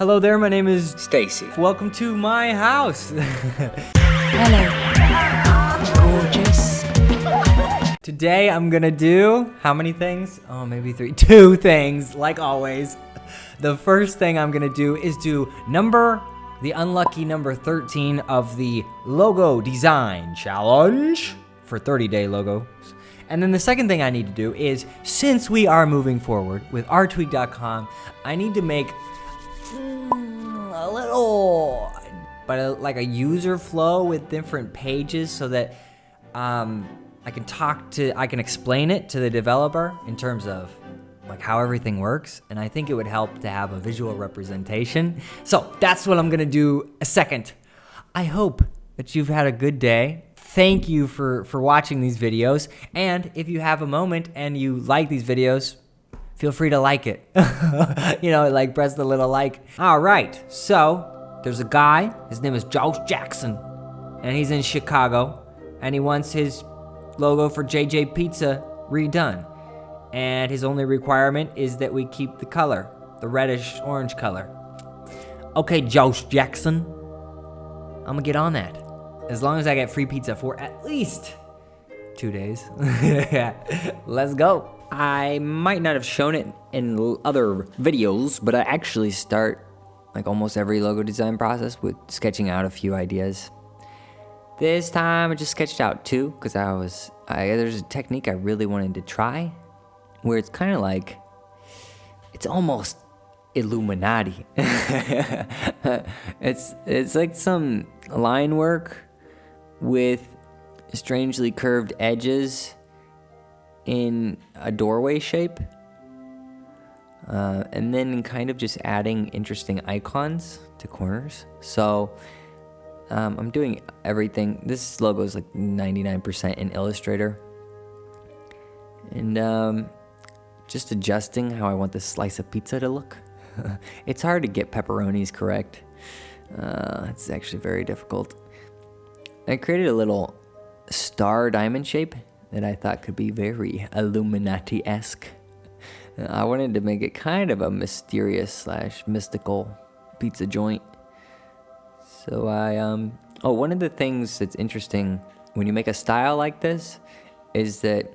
Hello there, my name is Stacy. Welcome to my house. Hello. Gorgeous. Today I'm gonna do how many things? Oh, maybe three. 2 things, like always. The first thing I'm gonna do is do the unlucky number 13 of the logo design challenge for 30-day logos. And then the second thing I need to do is, since we are moving forward with rtweak.com, I need to make a little, like a user flow with different pages so that I can explain it to the developer in terms of like how everything works, and I think it would help to have a visual representation. So that's what I'm gonna do a second. I hope that you've had a good day. Thank you for watching these videos, and if you have a moment and you like these videos, feel free to like it. Like press the little like. All right, so there's a guy, his name is Josh Jackson, and he's in Chicago, and he wants his logo for JJ Pizza redone. And his only requirement is that we keep the color, the reddish orange color. Okay, Josh Jackson, I'm gonna get on that. As long as I get free pizza for at least 2 days. Let's go. I might not have shown it in other videos, but I actually start like almost every logo design process with sketching out a few ideas. This time I just sketched out 2 because there's a technique I really wanted to try where it's kind of like, it's almost Illuminati. It's like some line work with strangely curved edges in a doorway shape, and then kind of just adding interesting icons to corners. So I'm doing everything. This logo is like 99% in Illustrator, and just adjusting how I want this slice of pizza to look. It's hard to get pepperonis correct. It's actually very difficult. I created a little star diamond shape that I thought could be very Illuminati-esque. I wanted to make it kind of a mysterious / mystical pizza joint. So one of the things that's interesting when you make a style like this is that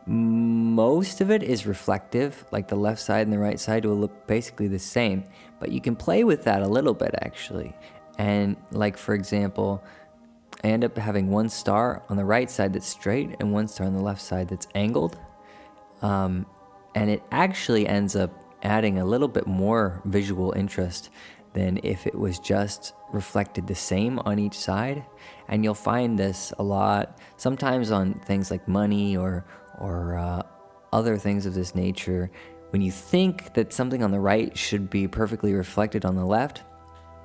most of it is reflective, like the left side and the right side will look basically the same, but you can play with that a little bit actually. And like, for example, I end up having one star on the right side that's straight and one star on the left side that's angled. And it actually ends up adding a little bit more visual interest than if it was just reflected the same on each side. And you'll find this a lot, sometimes on things like money or other things of this nature. When you think that something on the right should be perfectly reflected on the left,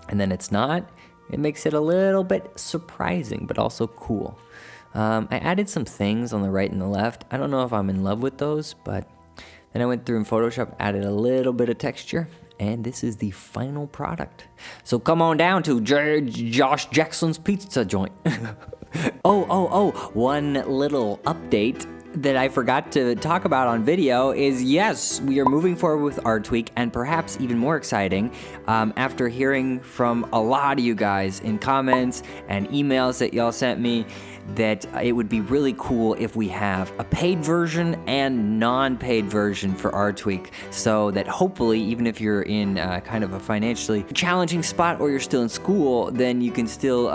and then it's not, it makes it a little bit surprising, but also cool. I added some things on the right and the left. I don't know if I'm in love with those, but then I went through in Photoshop, added a little bit of texture, and this is the final product. So come on down to Josh Jackson's Pizza Joint. One little update that I forgot to talk about on video is, yes, we are moving forward with Artweak, and perhaps even more exciting, after hearing from a lot of you guys in comments and emails that y'all sent me, that it would be really cool if we have a paid version and non-paid version for Artweak, so that hopefully, even if you're in kind of a financially challenging spot or you're still in school, then you can still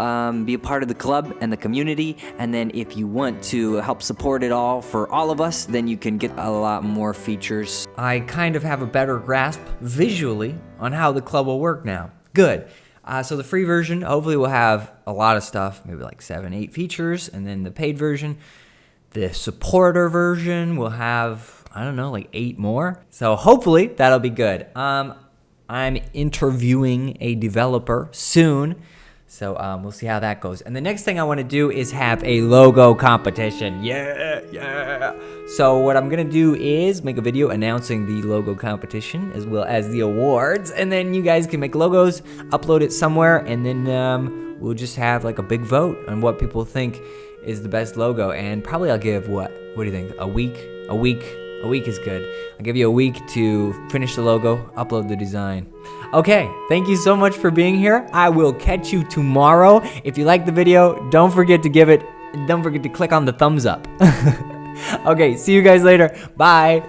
be a part of the club and the community. And then if you want to help support it all for all of us, then you can get a lot more features. I kind of have a better grasp visually on how the club will work now. Good. So the free version, hopefully will have a lot of stuff, maybe like 7-8 features, and then the paid version, the supporter version will have, I don't know, like 8 more. So hopefully that'll be good. I'm interviewing a developer soon, so we'll see how that goes. And the next thing I want to do is have a logo competition. Yeah. So what I'm gonna do is make a video announcing the logo competition as well as the awards, and then you guys can make logos, upload it somewhere, and then we'll just have like a big vote on what people think is the best logo. And probably I'll give what do you think? A week A week is good. I'll give you a week to finish the logo, upload the design. Okay, thank you so much for being here. I will catch you tomorrow. If you like the video, don't forget to click on the thumbs up. Okay, see you guys later. Bye.